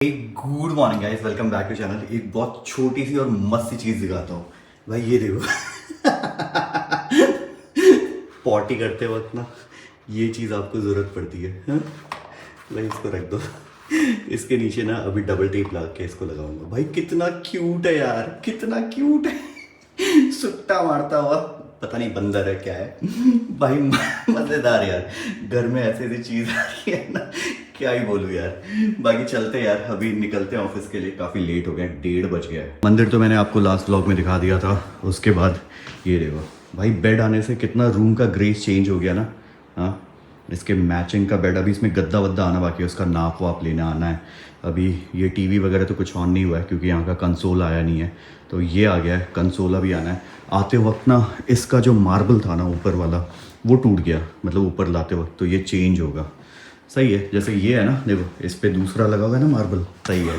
एक good morning guys, welcome back to channel. एक बहुत छोटी सी और मस्त सी चीज दिखाता हूँ भाई, ये देखो। पॉटी करते वक्त ना ये चीज आपको जरूरत पड़ती है, हाँ? भाई इसको रख दो। इसके नीचे ना अभी डबल टेप लगा के इसको लगाऊंगा। भाई कितना क्यूट है यार, कितना क्यूट है। सुट्टा मारता हुआ, पता नहीं बंदर है क्या है भाई। मजेदार यार, घर में ऐसी ऐसी चीज आ रही है ना, क्या ही बोलूं यार। बाकी चलते यार, अभी निकलते हैं ऑफिस के लिए, काफी लेट हो गया, 1:30 बज गया है। मंदिर तो मैंने आपको लास्ट व्लॉग में दिखा दिया था। उसके बाद ये देखो भाई, बेड आने से कितना रूम का ग्रेस चेंज हो गया ना। हाँ, इसके मैचिंग का बेड, अभी इसमें गद्दा वद्दा आना बाकी है, उसका नाप वाप लेने आना है। अभी ये टीवी वगैरह तो कुछ ऑन नहीं हुआ है क्योंकि यहाँ का कंसोल आया नहीं है, तो ये आ गया है। कंसोल अभी आना है। आते वक्त ना इसका जो मार्बल था ना ऊपर वाला, वो टूट गया, मतलब ऊपर लाते वक्त, तो ये चेंज होगा। सही है, जैसे ये है ना, देखो इस पे दूसरा लगा हुआ है ना मार्बल, सही है।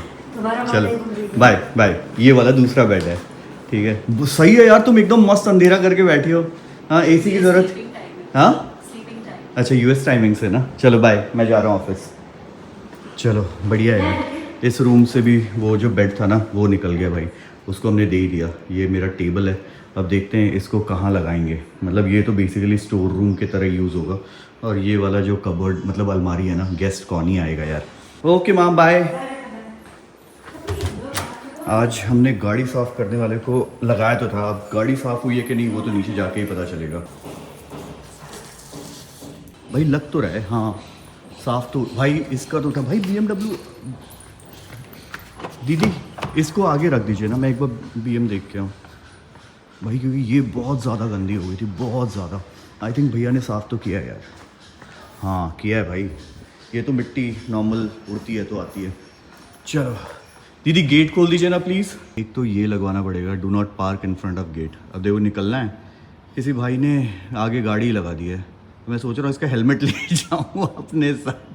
चलो बाय बाय। ये वाला दूसरा बेड है, ठीक है। सही है यार, तुम एकदम मस्त अंधेरा करके बैठी हो। हाँ, एसी की जरूरत। हाँ अच्छा, यूएस टाइमिंग से ना। चलो बाय, मैं जा रहा हूँ ऑफिस। चलो बढ़िया है यार। इस रूम से भी वो जो बेड था ना वो निकल गया भाई, उसको हमने दे ही दिया। ये मेरा टेबल है, अब देखते हैं इसको कहाँ लगाएंगे। मतलब ये तो बेसिकली स्टोर रूम की तरह यूज़ होगा, और ये वाला जो कबर्ड मतलब अलमारी है ना, गेस्ट कौन ही आएगा यार। ओके माँ, बाय। आज हमने गाड़ी साफ़ करने वाले को लगाया तो था, अब गाड़ी साफ़ हुई है कि नहीं वो तो नीचे जाके ही पता चलेगा। भाई लग तो रहा है, हाँ साफ़ तो। भाई इसका तो था भाई BMW। दीदी इसको आगे रख दीजिए ना, मैं एक बार BM देख के आऊँ भाई, क्योंकि ये बहुत ज़्यादा गंदी हो गई थी, बहुत ज़्यादा। आई थिंक भैया ने साफ़ तो किया है यार। हाँ किया है भाई, ये तो मिट्टी नॉर्मल उड़ती है तो आती है। चलो दीदी गेट खोल दीजिए ना प्लीज़। एक तो ये लगवाना पड़ेगा, do not park in front of gate. अब देखो निकलना है, किसी भाई ने आगे गाड़ी लगा दी है, तो मैं सोच रहा हूँ इसका हेलमेट ले जाऊँ अपने साथ।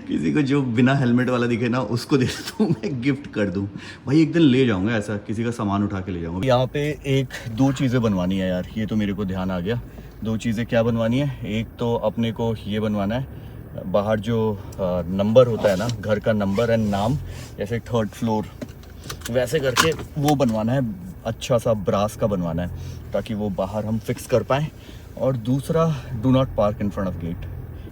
किसी को जो बिना हेलमेट वाला दिखे ना उसको दे दूँ, मैं गिफ्ट कर दूँ। भाई एक दिन ले जाऊँगा ऐसा, किसी का सामान उठा के ले जाऊँगा। यहाँ पे एक दो चीज़ें बनवानी है यार, ये तो मेरे को ध्यान आ गया। दो चीज़ें क्या बनवानी है, एक तो अपने को ये बनवाना है, बाहर जो नंबर होता है ना, घर का नंबर एंड नाम, जैसे 3rd फ्लोर वैसे करके वो बनवाना है। अच्छा सा ब्रास का बनवाना है ताकि वो बाहर हम फिक्स कर पाएँ। और दूसरा, do not park in front of gate,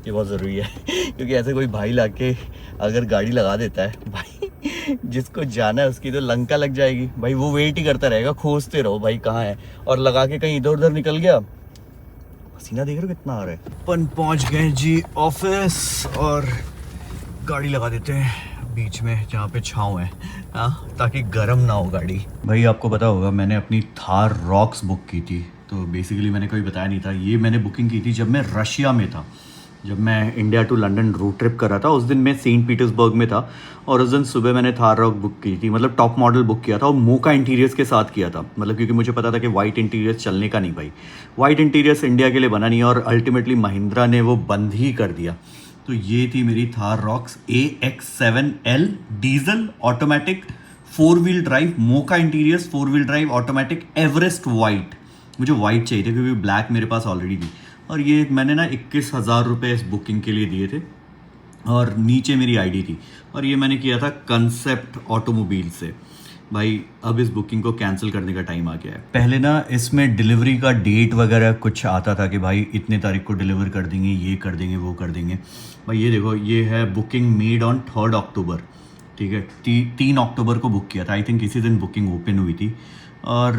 ये बहुत ज़रूरी है। क्योंकि ऐसे कोई भाई लाके अगर गाड़ी लगा देता है भाई, जिसको जाना है उसकी तो लंका लग जाएगी भाई। वो वेट ही करता रहेगा, खोजते रहो भाई कहाँ है, और लगा के कहीं इधर उधर निकल गया। पसीना देख रहे हो कितना आ रहा है। अपन पहुंच गए जी ऑफिस, और गाड़ी लगा देते हैं बीच में जहाँ पे छाँव है, हाँ, ताकि गर्म ना हो गाड़ी। भाई आपको पता होगा मैंने अपनी थार रॉक्स बुक की थी, तो बेसिकली मैंने कभी बताया नहीं था। ये मैंने बुकिंग की थी जब मैं रशिया में था, जब मैं India to London road trip कर रहा था। उस दिन मैं सेंट पीटर्सबर्ग में था, और उस दिन सुबह मैंने थार रॉक बुक की थी, मतलब टॉप मॉडल बुक किया था, और मोका इंटीरियर्स के साथ किया था। मतलब क्योंकि मुझे पता था कि वाइट इंटीरियर्स चलने का नहीं भाई, वाइट इंटीरियर्स इंडिया के लिए बना नहीं, और अल्टीमेटली महिंद्रा ने वो बंद ही कर दिया। तो ये थी मेरी Thar Roxx AX7L diesel automatic 4 wheel drive, mocha interiors 4 wheel drive automatic, Everest white. मुझे वाइट चाहिए थे क्योंकि ब्लैक मेरे पास ऑलरेडी थी, और ये मैंने ना 21,000 रुपये इस बुकिंग के लिए दिए थे, और नीचे मेरी आईडी थी, और ये मैंने किया था कंसेप्ट ऑटोमोबाइल से। भाई अब इस बुकिंग को कैंसिल करने का टाइम आ गया है। पहले ना इसमें डिलीवरी का डेट वगैरह कुछ आता था कि भाई इतने तारीख को डिलीवर कर देंगे, ये कर देंगे, वो कर देंगे। भाई ये देखो, ये है बुकिंग मेड ऑन 3rd अक्टूबर, ठीक है। 3 अक्टूबर को बुक किया था, आई थिंक इसी दिन बुकिंग ओपन हुई थी। और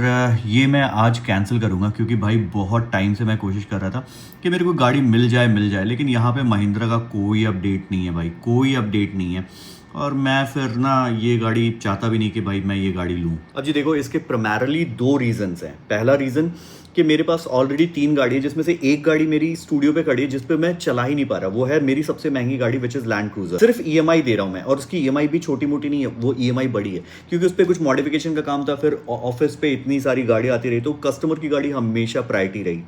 ये मैं आज कैंसिल करूँगा क्योंकि भाई बहुत टाइम से मैं कोशिश कर रहा था कि मेरे को गाड़ी मिल जाए, लेकिन यहाँ पे महिंद्रा का कोई अपडेट नहीं है भाई, कोई अपडेट नहीं है। और मैं फिर ना ये गाड़ी चाहता भी नहीं कि भाई मैं ये गाड़ी लूँ। अब जी देखो, इसके प्राइमरली 2 रीजंस हैं। पहला रीज़न कि मेरे पास ऑलरेडी 3 गाड़ी है, जिसमें से एक गाड़ी मेरी स्टूडियो पे खड़ी है जिस पे मैं चला ही नहीं पा रहा। वो है मेरी सबसे महंगी गाड़ी, विच इज़ लैंड क्रूजर। सिर्फ EMI दे रहा हूँ मैं, और उसकी EMI भी छोटी मोटी नहीं है, वो EMI बड़ी है, क्योंकि उस पर कुछ मॉडिफिकेशन का काम था। फिर ऑफिस पे इतनी सारी गाड़ी आती रही, तो कस्टमर की गाड़ी हमेशा प्रायोरिटी रही,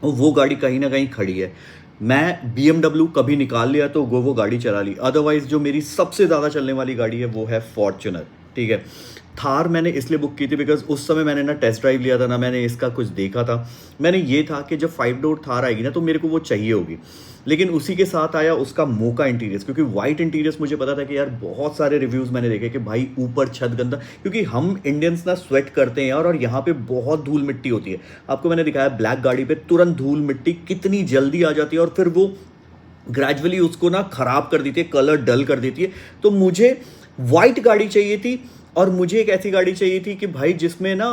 और वो गाड़ी कहीं ना कहीं खड़ी है। मैं BMW कभी निकाल लिया तो वो गाड़ी चला ली, अदरवाइज जो मेरी सबसे ज़्यादा चलने वाली गाड़ी है वो है फॉर्च्यूनर, ठीक है। थार मैंने इसलिए बुक की थी बिकॉज उस समय मैंने ना टेस्ट ड्राइव लिया था, ना मैंने इसका कुछ देखा था। मैंने ये था कि जब 5 डोर थार आएगी ना तो मेरे को वो चाहिए होगी। लेकिन उसी के साथ आया उसका मोका इंटीरियर्स, क्योंकि वाइट इंटीरियर्स मुझे पता था कि यार बहुत सारे रिव्यूज़ मैंने देखे कि भाई ऊपर छत गंदा, क्योंकि हम इंडियंस ना स्वेट करते हैं यार, और यहाँ पे बहुत धूल मिट्टी होती है। आपको मैंने दिखाया ब्लैक गाड़ी पे तुरंत धूल मिट्टी कितनी जल्दी आ जाती है और फिर वो ग्रेजुअली उसको ना खराब कर देती है, कलर डल कर देती है। तो मुझे वाइट गाड़ी चाहिए थी और मुझे एक ऐसी गाड़ी चाहिए थी कि भाई जिसमें ना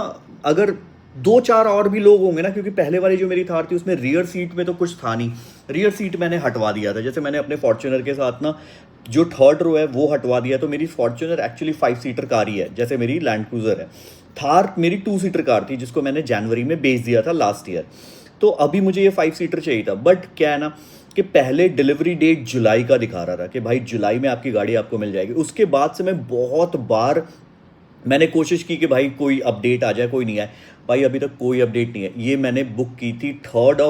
अगर 2-4 और भी लोग होंगे ना, क्योंकि पहले वाली जो मेरी थार थी उसमें रियर सीट में तो कुछ था नहीं, रियर सीट मैंने हटवा दिया था। जैसे मैंने अपने फॉर्च्यूनर के साथ ना जो थर्ड रो है वो हटवा दिया, तो मेरी फॉर्च्यूनर एक्चुअली 5 सीटर कार ही है, जैसे मेरी लैंड क्रूजर है। थार मेरी 2 सीटर कार थी जिसको मैंने जनवरी में बेच दिया था लास्ट ईयर। तो अभी मुझे ये 5 सीटर चाहिए था, बट क्या है ना कि पहले डिलीवरी डेट जुलाई का दिखा रहा था कि भाई जुलाई में आपकी गाड़ी आपको मिल जाएगी। उसके बाद से मैं बहुत बार मैंने कोशिश की कि भाई कोई अपडेट आ जाए, कोई नहीं आए। भाई अभी तक कोई अपडेट नहीं है। ये मैंने बुक की थी 3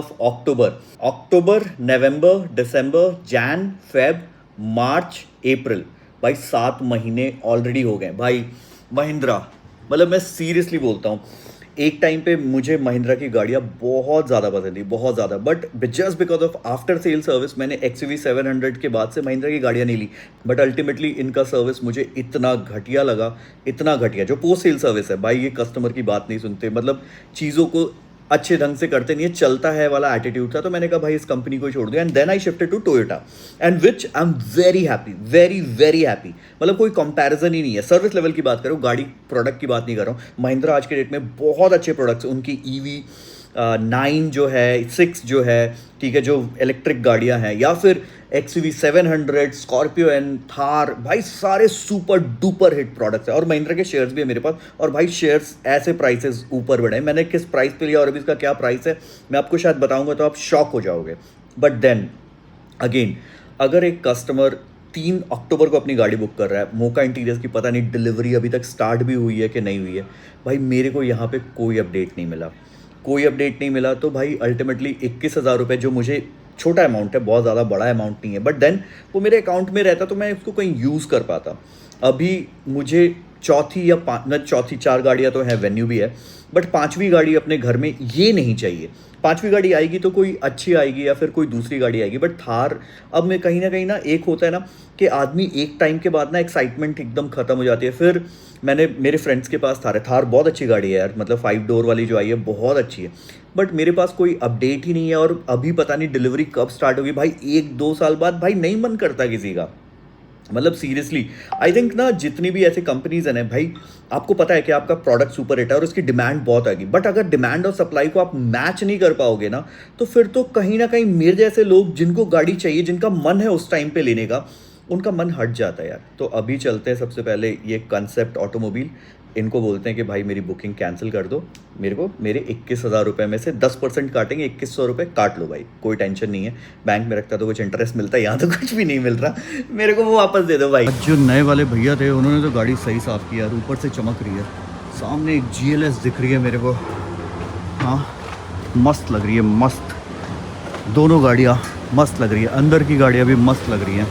अक्टूबर, नवंबर, दिसंबर, जैन, फेब, मार्च, अप्रैल, भाई 7 महीने ऑलरेडी हो गए भाई। महिंद्रा, मतलब मैं सीरियसली बोलता हूँ, एक टाइम पे मुझे महिंद्रा की गाड़ियाँ बहुत ज़्यादा पसंद थी, बहुत ज़्यादा, but just because of after sale service मैंने XUV 700 के बाद से महिंद्रा की गाड़ियाँ नहीं ली। बट अल्टीमेटली इनका सर्विस मुझे इतना घटिया लगा, इतना घटिया। जो पोस्ट सेल सर्विस है भाई, ये कस्टमर की बात नहीं सुनते, मतलब चीज़ों को अच्छे ढंग से करते नहीं है, चलता है वाला एटीट्यूड था। तो मैंने कहा भाई इस कंपनी को छोड़ दिया, and then I shifted to Toyota, and which I am very happy, very very happy. मतलब कोई कंपैरिजन ही नहीं है। सर्विस लेवल की बात करूँ, गाड़ी प्रोडक्ट की बात नहीं कर रहा हूँ। महिंद्रा आज के डेट में बहुत अच्छे प्रोडक्ट्स, उनकी EV 9 जो है, 6 जो है, ठीक है, जो इलेक्ट्रिक गाड़ियाँ हैं, या फिर XUV 700, स्कॉर्पियो एंड थार, भाई सारे सुपर डुपर हिट प्रोडक्ट्स हैं। और महिंद्रा के शेयर्स भी है मेरे पास, और भाई शेयर्स ऐसे प्राइसेस ऊपर बढ़े। मैंने किस प्राइस पे लिया और अभी इसका क्या प्राइस है मैं आपको शायद बताऊंगा तो आप शॉक हो जाओगे। बट देन अगेन, अगर एक कस्टमर 3 अक्टूबर को अपनी गाड़ी बुक कर रहा है, मोका इंटीरियर्स की पता नहीं डिलीवरी अभी तक स्टार्ट भी हुई है कि नहीं हुई है, भाई मेरे को यहाँ पे कोई अपडेट नहीं मिला, कोई अपडेट नहीं मिला। तो भाई अल्टीमेटली 21,000 रुपये, जो मुझे छोटा अमाउंट है, बहुत ज़्यादा बड़ा अमाउंट नहीं है, बट देन वो मेरे अकाउंट में रहता तो मैं उसको कहीं यूज़ कर पाता। अभी मुझे चौथी 4 गाड़ियाँ तो हैं, वेन्यू भी है, बट 5वीं गाड़ी अपने घर में ये नहीं चाहिए। 5वीं गाड़ी आएगी तो कोई अच्छी आएगी या फिर कोई दूसरी गाड़ी आएगी, बट थार अब मैं कहीं ना एक होता है ना कि आदमी एक टाइम के बाद ना एक्साइटमेंट एकदम ख़त्म हो जाती है। फिर मैंने मेरे फ्रेंड्स के पास थार है, थार बहुत अच्छी गाड़ी है यार, मतलब 5 डोर वाली जो आई है बहुत अच्छी है, बट मेरे पास कोई अपडेट ही नहीं है। और अभी पता नहीं डिलीवरी कब स्टार्ट होगी भाई, 1-2 साल बाद भाई नहीं मन करता किसी का। मतलब सीरियसली आई थिंक ना जितनी भी ऐसे कंपनीज हैं ना भाई, आपको पता है कि आपका प्रोडक्ट सुपर हिट है और उसकी डिमांड बहुत आएगी, बट अगर डिमांड और सप्लाई को आप मैच नहीं कर पाओगे ना, तो फिर तो कहीं ना कहीं मेरे जैसे लोग जिनको गाड़ी चाहिए, जिनका मन है उस टाइम पे लेने का, उनका मन हट जाता है यार। तो अभी चलते हैं, सबसे पहले ये कंसेप्ट ऑटोमोबाइल, इनको बोलते हैं कि भाई मेरी बुकिंग कैंसिल कर दो, मेरे को मेरे 21,000 रुपये में से 10% काटेंगे, 2100 रुपये काट लो भाई, कोई टेंशन नहीं है। बैंक में रखता तो कुछ इंटरेस्ट मिलता है, यहाँ तो कुछ भी नहीं मिल रहा, मेरे को वो वापस दे दो भाई। जो नए वाले भैया थे उन्होंने तो गाड़ी सही साफ़ की यार, ऊपर से चमक रही है, सामने एक GLS दिख रही है मेरे को, हाँ मस्त लग रही है, मस्त, दोनों गाड़ियाँ मस्त लग रही है, अंदर की गाड़ियाँ भी मस्त लग रही हैं।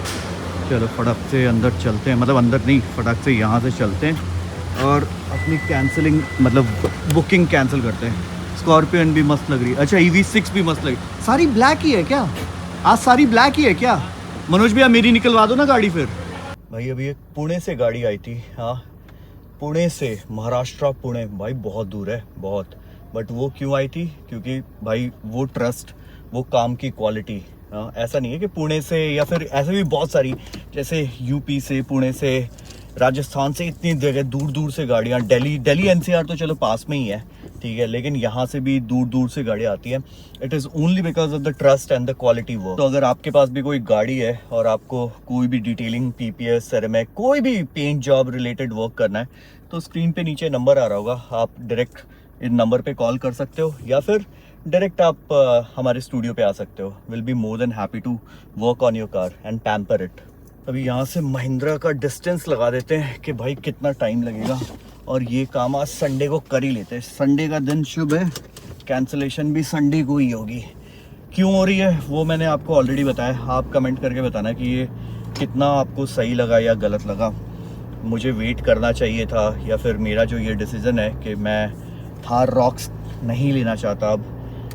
चलो फटाक से अंदर चलते हैं, मतलब अंदर नहीं, फटाक से यहाँ से चलते हैं और अपनी कैंसिलिंग, मतलब बुकिंग कैंसिल करते हैं। स्कॉर्पियन भी मस्त लग रही है, अच्छा EV 6 भी मस्त लग रही है। सारी ब्लैक ही है क्या आज, सारी ब्लैक ही है क्या? मनोज भैया मेरी निकलवा दो ना गाड़ी फिर। भाई अभी एक पुणे से गाड़ी आई थी, हाँ पुणे से, महाराष्ट्र पुणे, भाई बहुत दूर है बहुत, बट वो क्यों आई थी? क्योंकि भाई वो ट्रस्ट, वो काम की क्वालिटी, हाँ ऐसा नहीं है कि पुणे से, या फिर ऐसे भी बहुत सारी, जैसे UP से, पुणे से, राजस्थान से, इतनी जगह दूर दूर से गाड़ियाँ, दिल्ली NCR तो चलो पास में ही है, ठीक है, लेकिन यहाँ से भी दूर दूर से गाड़ियाँ आती हैं। It is only because of the trust and the quality work. तो अगर आपके पास भी कोई गाड़ी है और आपको कोई भी डिटेलिंग, PPS, सेरेमिक, कोई भी पेंट जॉब रिलेटेड वर्क करना है, तो स्क्रीन पे नीचे नंबर आ रहा होगा, आप डायरेक्ट इन नंबर पे कॉल कर सकते हो, या फिर डायरेक्ट आप हमारे स्टूडियो पे आ सकते हो। Will be more than happy to work on your car and pamper it. अभी यहाँ से महिंद्रा का डिस्टेंस लगा देते हैं कि भाई कितना टाइम लगेगा, और ये काम आज संडे को कर ही लेते हैं। संडे का दिन शुभ है, कैंसिलेशन भी संडे को ही होगी। क्यों हो रही है वो मैंने आपको ऑलरेडी बताया, आप कमेंट करके बताना कि ये कितना आपको सही लगा या गलत लगा। मुझे वेट करना चाहिए था, या फिर मेरा जो ये डिसीज़न है कि मैं थार रॉक्स नहीं लेना चाहता अब,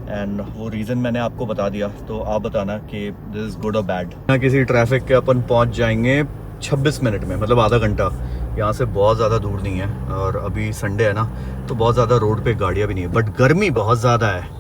एंड वो रीज़न मैंने आपको बता दिया। तो आप बताना कि दिस इज़ गुड और बैड। यहाँ किसी ट्रैफिक के अपन पहुँच जाएंगे 26 मिनट में, मतलब आधा घंटा। यहाँ से बहुत ज़्यादा दूर नहीं है, और अभी संडे है ना, तो बहुत ज़्यादा रोड पे गाड़ियाँ भी नहीं है, बट गर्मी बहुत ज़्यादा है।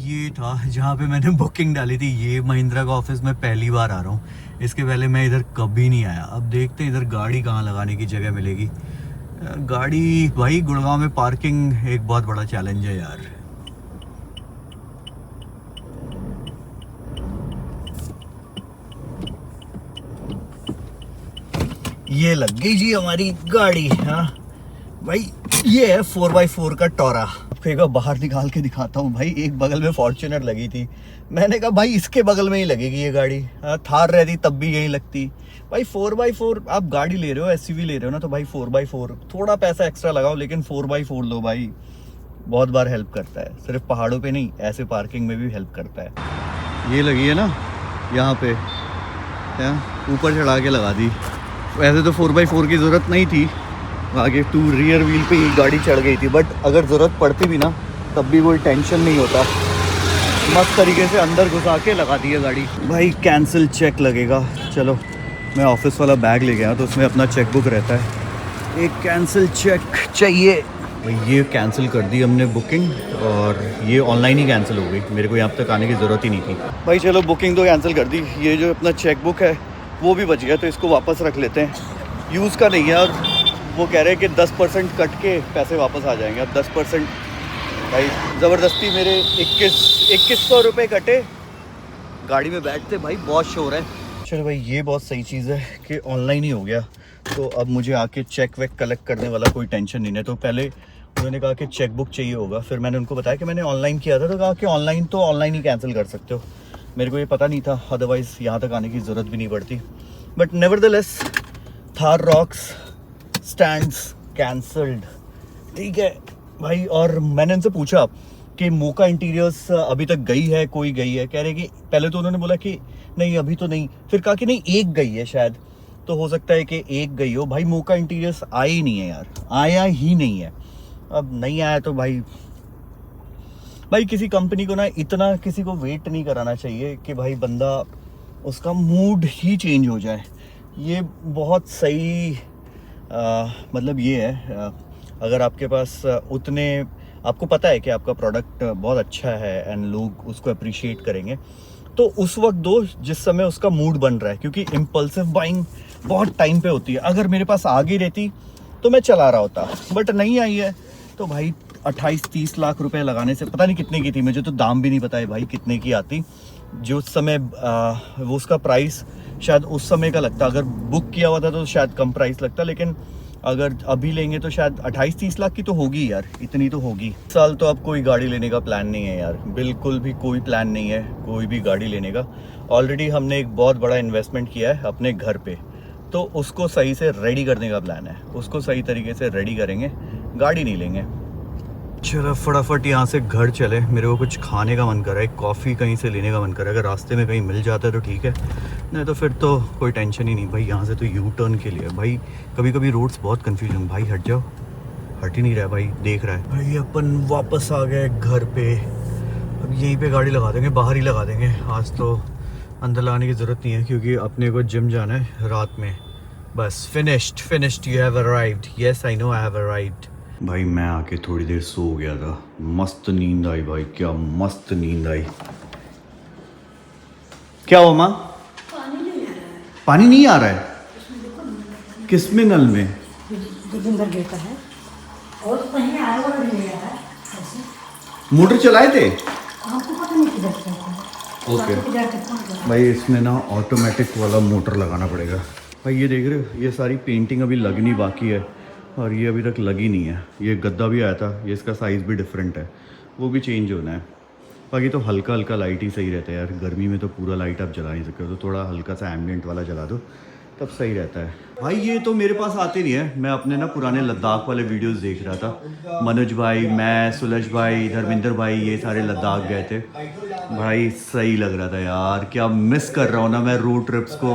ये था जहाँ पे मैंने बुकिंग डाली थी। ये महिंद्रा का ऑफिस में पहली बार आ रहा हूँ, इसके पहले मैं इधर कभी नहीं आया। अब देखते हैं इधर गाड़ी कहाँ लगाने की जगह मिलेगी। गाड़ी भाई, गुड़गांव में पार्किंग एक बहुत बड़ा चैलेंज है यार। ये लग गई जी हमारी गाड़ी। हाँ भाई, ये है 4x4 का टोरा। आपको एक बार बाहर निकाल के दिखाता हूँ भाई। एक बगल में फॉर्च्यूनर लगी थी, मैंने कहा भाई इसके बगल में ही लगेगी ये गाड़ी। थार रहती तब भी यहीं लगती भाई। 4x4 आप गाड़ी ले रहे हो, एसयूवी ले रहे हो ना, तो भाई 4x4 थोड़ा पैसा एक्स्ट्रा लगाओ, लेकिन 4x4 लो भाई। बहुत बार हेल्प करता है, सिर्फ पहाड़ों पे नहीं, ऐसे पार्किंग में भी हेल्प करता है। ये लगी है ना यहाँ पे, ऊपर चढ़ा के लगा दी। वैसे तो 4x4 की ज़रूरत नहीं थी, आगे टू रियर व्हील पे ही गाड़ी चढ़ गई थी, बट अगर ज़रूरत पड़ती भी ना तब भी कोई टेंशन नहीं होता। मस्त तरीके से अंदर घुसा के लगा दी है गाड़ी। भाई कैंसिल चेक लगेगा। चलो, मैं ऑफिस वाला बैग ले गया तो उसमें अपना चेक बुक रहता है। एक कैंसिल चेक चाहिए भाई। ये कैंसिल कर दी हमने बुकिंग, और ये ऑनलाइन ही कैंसिल हो गई, मेरे को यहाँ तक आने की ज़रूरत ही नहीं थी भाई। चलो, बुकिंग तो कैंसिल कर दी। ये जो अपना चेक बुक है वो भी बच गया, तो इसको वापस रख लेते हैं। यूज़ का नहीं है, और वो कह रहे हैं कि 10% कट के पैसे वापस आ जाएंगे। अब 10% भाई ज़बरदस्ती मेरे 2100 रुपये कटे। गाड़ी में बैठते भाई बहुत शोर है। चलो भाई, ये बहुत सही चीज़ है कि ऑनलाइन ही हो गया, तो अब मुझे आके चेक वेक कलेक्ट करने वाला कोई टेंशन नहीं है। तो पहले उन्होंने कहा कि चेक बुक चाहिए होगा, फिर मैंने उनको बताया कि मैंने ऑनलाइन किया था, तो कहा कि ऑनलाइन तो ऑनलाइन ही कैंसिल कर सकते हो। मेरे को ये पता नहीं था, अदरवाइज़ यहाँ तक आने की ज़रूरत भी नहीं पड़ती। But nevertheless, Thar rocks stands cancelled. ठीक है भाई। और मैंने उनसे पूछा कि मोका इंटीरियर्स अभी तक गई है, कोई गई है? कह रहे कि पहले तो उन्होंने बोला कि नहीं अभी तो नहीं, फिर कहा कि नहीं एक गई है शायद, तो हो सकता है कि एक गई हो। भाई मोका इंटीरियर्स आया ही नहीं है यार, आया ही नहीं है। अब नहीं आया तो भाई किसी कंपनी को ना इतना किसी को वेट नहीं कराना चाहिए कि भाई बंदा उसका मूड ही चेंज हो जाए। ये बहुत सही मतलब ये है, अगर आपके पास उतने, आपको पता है कि आपका प्रोडक्ट बहुत अच्छा है एंड लोग उसको अप्रिशिएट करेंगे, तो उस वक्त दो जिस समय उसका मूड बन रहा है। क्योंकि इम्पल्सिव बाइंग बहुत टाइम पे होती है। अगर मेरे पास आ गई रहती तो मैं चला रहा होता, बट नहीं आई है तो भाई 28-30 लाख रुपए लगाने से, पता नहीं कितने की थी, मुझे तो दाम भी नहीं पता है भाई कितने की आती। जो उस समय वो उसका प्राइस शायद उस समय का लगता, अगर बुक किया हुआ था तो शायद कम प्राइस लगता, लेकिन अगर अभी लेंगे तो शायद 28-30 लाख की तो होगी यार, इतनी तो होगी। इस साल तो अब कोई गाड़ी लेने का प्लान नहीं है यार, बिल्कुल भी कोई प्लान नहीं है कोई भी गाड़ी लेने का। ऑलरेडी हमने एक बहुत बड़ा इन्वेस्टमेंट किया है अपने घर पे, तो उसको सही से रेडी करने का प्लान है, उसको सही तरीके से रेडी करेंगे, गाड़ी नहीं लेंगे। चलो फटाफट यहाँ से घर चले, मेरे को कुछ खाने का मन कर रहा है, कॉफ़ी कहीं से लेने का मन कर रहा है। अगर रास्ते में कहीं मिल जाता है तो ठीक है, नहीं तो फिर तो कोई टेंशन ही नहीं भाई। यहाँ से तो यू टर्न के लिए भाई कभी कभी रोड्स बहुत कन्फ्यूजन। भाई हट जाओ, हट ही नहीं रहा है भाई, देख रहा है भाई। अपन वापस आ गए घर पे, अब यहीं पे गाड़ी लगा देंगे, बाहर ही लगा देंगे। आज तो अंदर लगाने की ज़रूरत नहीं है क्योंकि अपने को जिम जाना है रात में। बस finished, you have arrived. Yes I know, I have arrived. भाई मैं आके थोड़ी देर सो गया था, मस्त नींद आई भाई, क्या मस्त नींद आई। क्या हुआ माँ? पानी नहीं आ रहा है? किस में नल में? जोगिंदर गिरता है और कहीं आया हुआ नहीं आ रहा है ऐसे। मोटर चलाए थे? आपको पता नहीं किधर से है। ओके भाई, इसमें ना ऑटोमेटिक वाला मोटर लगाना पड़ेगा। भाई ये देख रहे हो, ये सारी पेंटिंग अभी लगनी बाकी है और ये अभी तक लगी नहीं है। ये गद्दा भी आया था, ये इसका साइज़ भी डिफरेंट है, वो भी चेंज होना है। बाकी तो हल्का हल्का लाइट ही सही रहता है यार, गर्मी में तो पूरा लाइट आप जला नहीं सकते हो, तो थोड़ा हल्का सा एम्बियंट वाला जला दो, तब सही रहता है भाई। ये तो मेरे पास आते नहीं है, मैं अपने ना पुराने लद्दाख वाले वीडियोस देख रहा था। मनोज भाई, मैं, सुलज भाई, धर्मेंद्र भाई, ये सारे लद्दाख गए थे भाई। सही लग रहा था यार, क्या मिस कर रहा हूँ ना मैं रोड ट्रिप्स को।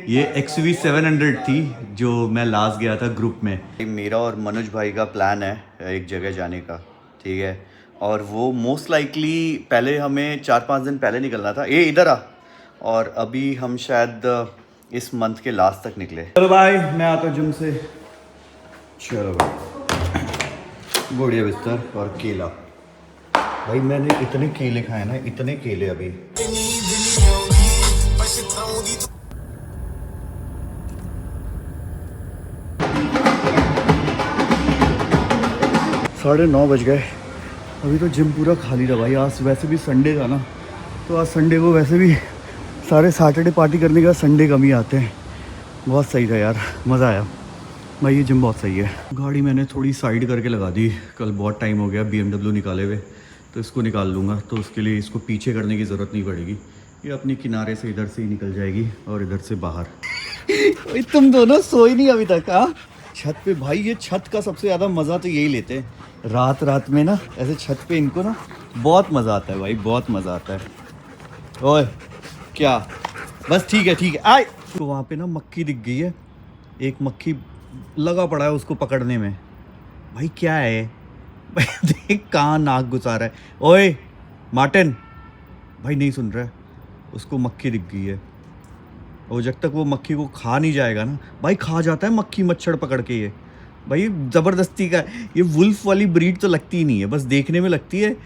ये XUV 700 थी जो मैं लास्ट गया था ग्रुप में। मेरा और मनोज भाई का प्लान है एक जगह जाने का, ठीक है। और वो मोस्ट लाइकली पहले हमें 4-5 दिन पहले निकलना था। ये इधर आ। और अभी हम शायद इस मंथ के लास्ट तक निकले। चलो भाई, मैं आता हूँ जिम से। चलो भाई, बढ़िया बिस्तर और केला। भाई मैंने इतने केले खाए ना, इतने केले अभी। साढ़े 9 बज गए, अभी तो जिम पूरा खाली रहा भाई। आज वैसे भी संडे था ना, तो आज संडे को वैसे भी सारे सैटरडे पार्टी करने के बाद संडे कम ही आते हैं। बहुत सही था यार, मज़ा आया भाई। ये जिम बहुत सही है। गाड़ी मैंने थोड़ी साइड करके लगा दी, कल बहुत टाइम हो गया BMW निकाले हुए, तो इसको निकाल लूँगा। तो उसके लिए इसको पीछे करने की ज़रूरत नहीं पड़ेगी, ये अपने किनारे से इधर से ही निकल जाएगी और इधर से बाहर। तुम दोनों सोए नहीं अभी तक? हाँ, छत पे भाई, ये छत का सबसे ज़्यादा मज़ा तो यही लेते हैं रात रात में ना, ऐसे छत पे इनको ना बहुत मज़ा आता है भाई, बहुत मज़ा आता है। ओए क्या, बस ठीक है ठीक है। आए तो वहाँ पे ना मक्खी दिख गई है, एक मक्खी लगा पड़ा है उसको पकड़ने में। भाई क्या है भाई, देख कहाँ नाक घुसा रहा है। ओए मार्टिन, भाई नहीं सुन रहा है, उसको मक्खी दिख गई है। और जब तक वो मक्खी को खा नहीं जाएगा ना भाई, खा जाता है मक्खी मच्छर पकड़ के। ये भाई ज़बरदस्ती का, ये वुल्फ वाली ब्रीड तो लगती ही नहीं है, बस देखने में लगती है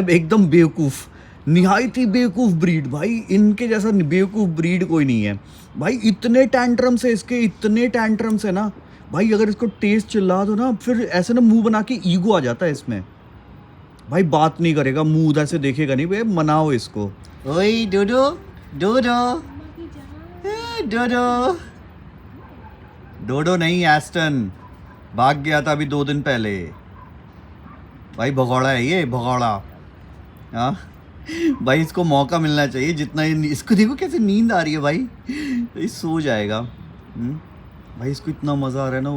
एकदम बेवकूफ़, निहायत ही बेवकूफ़ ब्रीड भाई। इनके जैसा बेवकूफ़ ब्रीड कोई नहीं है भाई। इतने टैंट्रम्स है इसके, इतने टैंट्रम्स है ना भाई, अगर इसको टेस्ट चिल्ला दो ना, फिर ऐसे ना मुंह बना के ईगो आ जाता है इसमें भाई। बात नहीं करेगा, मुंह उधर से देखेगा नहीं भाई। मनाओ इसको। ओए डोडो डोडो डोडो, डोडो नहीं एस्टन, भाग गया था अभी 2 दिन पहले भाई। भगौड़ा है ये, भगौड़ा। हाँ भाई, इसको मौका मिलना चाहिए जितना इसको देखो कैसे नींद आ रही है भाई, ये सो जाएगा। भाई इसको इतना मज़ा आ रहा है ना।